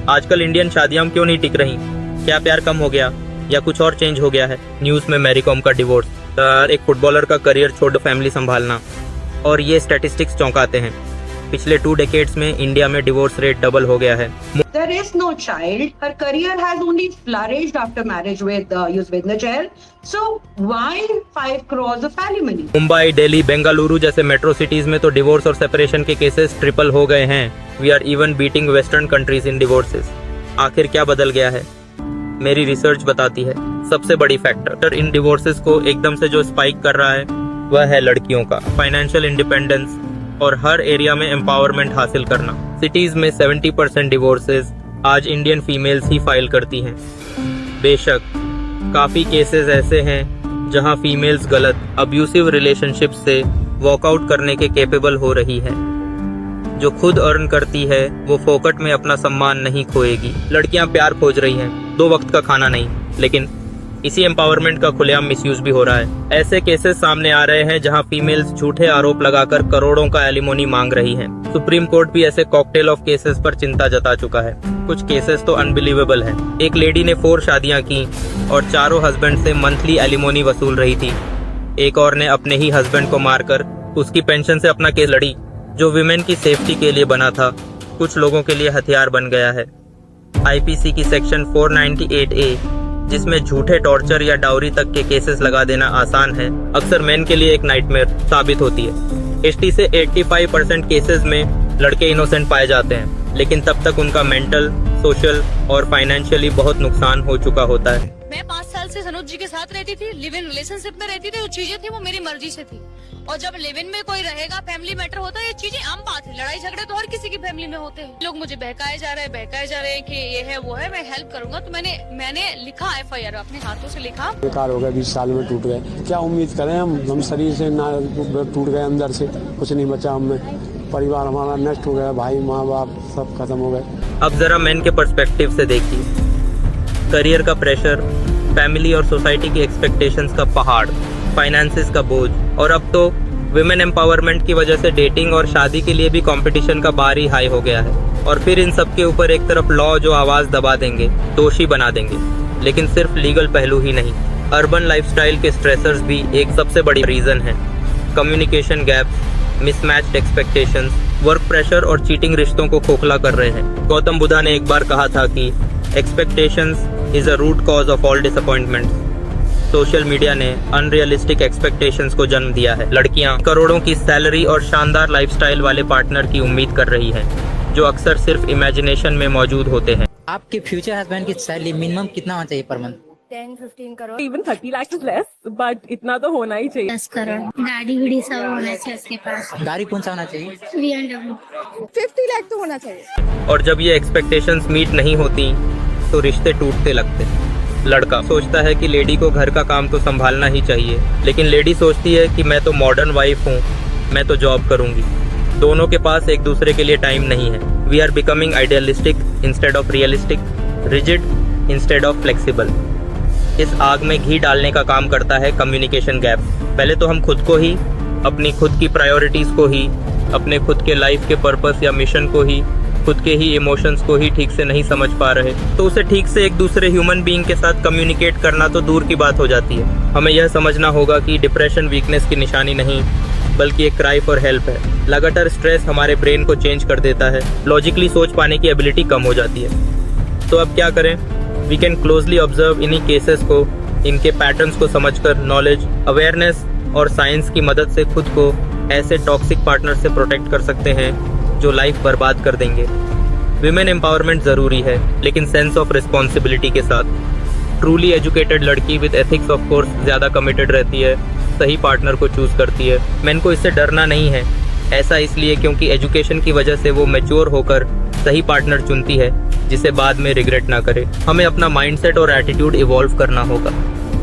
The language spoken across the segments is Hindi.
आजकल इंडियन शादियां क्यों नहीं टिक रही? क्या प्यार कम हो गया या कुछ और चेंज हो गया है? न्यूज़ में मैरी कॉम का डिवोर्स, एक फुटबॉलर का करियर छोड़ फैमिली संभालना, और ये स्टैटिस्टिक्स चौंकाते हैं। पिछले 2 डेकेड्स में इंडिया में डिवोर्स रेट डबल हो गया है। There is no child. Her career has only flourished after marriage with Yuzvedna Chair. So why 5 crores of alimony? Mumbai, Delhi, Bengaluru जैसे मेट्रो सिटीज में तो डिवोर्स और सेपरेशन के केसेस ट्रिपल हो गए हैं। We are even beating western countries in divorces. आखिर क्या बदल गया है? मेरी रिसर्च बताती है सबसे बड़ी फैक्टर इन डिवोर्सेस को एकदम से जो स्पाइक कर रहा है वह है लड़कियों का फाइनेंशियल इंडिपेंडेंस और हर एरिया में एम्पावरमेंट हासिल करना। सिटीज में 70% डिवोर्सेस आज इंडियन फीमेल्स ही फाइल करती हैं। बेशक काफी केसेस ऐसे हैं जहां फीमेल्स गलत अब्यूसिव रिलेशनशिप से वॉकआउट करने के केपेबल हो रही है। जो खुद अर्न करती है वो फोकट में अपना सम्मान नहीं खोएगी। लड़कियां प्यार खोज रही हैं, 2 वक्त का खाना नहीं, लेकिन इसी एम्पावरमेंट का खुलेआम मिसयूज भी हो रहा है। ऐसे केसेस सामने आ रहे हैं जहां फीमेल्स झूठे आरोप लगाकर करोड़ों का एलिमोनी मांग रही हैं। सुप्रीम कोर्ट भी ऐसे कॉकटेल ऑफ केसेस पर चिंता जता चुका है। कुछ केसेस तो अनबिलीवेबल हैं। एक लेडी ने 4 शादियां की और चारों हस्बैंड से मंथली एलिमोनी वसूल रही थी। एक और ने अपने ही हस्बैंड को मारकर उसकी पेंशन से अपना केस लड़ी, जो विमेन की सेफ्टी के लिए बना था, कुछ लोगों के लिए हथियार बन गया है। आईपीसी की सेक्शन 498A, जिसमें झूठे टॉर्चर या डाउरी तक के केसेस लगा देना आसान है, अक्सर मेन के लिए एक नाइटमेयर साबित होती है। 80 से 85% केसेस में लड़के इनोसेंट पाए जाते हैं, लेकिन तब तक उनका मेंटल, सोशल और फाइनेंशियली बहुत नुकसान हो चुका होता है। मैं 5 साल से सनोज जी के साथ रहती थी, लिव इन रिलेशनशिप में रहती थी। जो चीजें थी वो मेरी मर्जी से थी, और जब लिव इन में कोई रहेगा, फैमिली मैटर होता है, ये चीजें आम बात है। लड़ाई झगड़े तो हर किसी की फैमिली में होते हैं। लोग मुझे बहकाए जा रहे हैं कि ये है वो है, मैं हेल्प करूंगा। तो मैंने लिखा FIR, अपने हाथों से लिखा। बेकार हो गया, 20 साल में टूट गए। क्या उम्मीद करें हम शरीर से ना टूट गए, अंदर से कुछ नहीं बचा हमें। परिवार हमारा नष्ट हो गया, भाई माँ बाप सब खत्म हो गए। अब जरा मेन के पर्सपेक्टिव से देखिए। करियर का प्रेशर, फैमिली और सोसाइटी की एक्सपेक्टेशंस का पहाड़, फाइनेंसेस का बोझ, और अब तो विमेन एम्पावरमेंट की वजह से डेटिंग और शादी के लिए भी कंपटीशन का बार ही हाई हो गया है। और फिर इन सब के ऊपर एक तरफ लॉ जो आवाज दबा देंगे, दोषी बना देंगे, लेकिन सिर्फ लीगल पहलू ही नहीं, अर्बन लाइफस्टाइल के स्ट्रेसर्स भी एक सबसे बड़ी रीजन है। Communication gaps, mismatched expectations, work pressure और चीटिंग रिश्तों को खोखला कर रहे हैं। गौतम बुद्धा ने एक बार कहा था कि expectations is a root cause of all disappointments. Social media ने अनरियलिस्टिक एक्सपेक्टेशंस को जन्म दिया है। लड़कियां करोड़ों की सैलरी और शानदार लाइफस्टाइल वाले पार्टनर की उम्मीद कर रही हैं, जो अक्सर सिर्फ इमेजिनेशन में मौजूद होते हैं। आपके फ्यूचर हस्बैंड की सैलरी मिनिमम कितना होना चाहिए per month? 10-15 crore. Even 30 lakh is less, but इतना तो होना ही चाहिए। 10 करोड़। गाड़ी वीड़ी सब होना चाहिए उसके पास। गाड़ी कौन सा होना चाहिए? BMW। 50 लाख तो होना चाहिए। और जब ये एक्सपेक्टेशंस मीट नहीं होती तो रिश्ते टूटते लगते। लड़का सोचता है कि लेडी को घर का काम तो संभालना ही चाहिए, लेकिन लेडी सोचती है कि मैं तो मॉडर्न वाइफ हूँ, मैं तो जॉब करूँगी। दोनों के पास एक दूसरे के लिए टाइम नहीं है। We are becoming idealistic instead of realistic, rigid instead of flexible. इस आग में घी डालने का काम करता है कम्युनिकेशन गैप। पहले तो हम खुद को ही, अपनी खुद की प्रायोरिटीज को ही, अपने खुद के लाइफ के पर्पस या मिशन को ही, खुद के ही इमोशंस को ही ठीक से नहीं समझ पा रहे, तो उसे ठीक से एक दूसरे ह्यूमन बीइंग के साथ कम्युनिकेट करना तो दूर की बात हो जाती है। हमें यह समझना होगा कि डिप्रेशन वीकनेस की निशानी नहीं, बल्कि एक क्राई फॉर हेल्प है। लगातार स्ट्रेस हमारे ब्रेन को चेंज कर देता है, लॉजिकली सोच पाने की एबिलिटी कम हो जाती है। तो अब क्या करें? वी कैन क्लोजली ऑब्जर्व इन्हीं केसेस को, इनके पैटर्न्स को समझकर नॉलेज, अवेयरनेस और साइंस की मदद से खुद को ऐसे टॉक्सिक पार्टनर से प्रोटेक्ट कर सकते हैं जो लाइफ बर्बाद कर देंगे। विमेन एम्पावरमेंट जरूरी है, लेकिन सेंस ऑफ रिस्पॉन्सिबिलिटी के साथ। ट्रूली एजुकेटेड लड़की विद एथिक्स ऑफ कोर्स ज्यादा कमिटेड रहती है, सही पार्टनर को चूज करती है। मेन को इससे डरना नहीं है। ऐसा इसलिए क्योंकि एजुकेशन की वजह से वो मैच्योर होकर सही पार्टनर चुनती है, जिसे बाद में रिग्रेट ना करे। हमें अपना माइंडसेट और एटीट्यूड इवॉल्व करना होगा।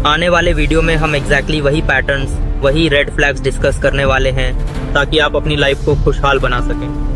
आने वाले वीडियो में हम एग्जैक्टली वही पैटर्न्स, वही रेड फ्लैग्स डिस्कस करने वाले हैं, ताकि आप अपनी लाइफ को खुशहाल बना सकें।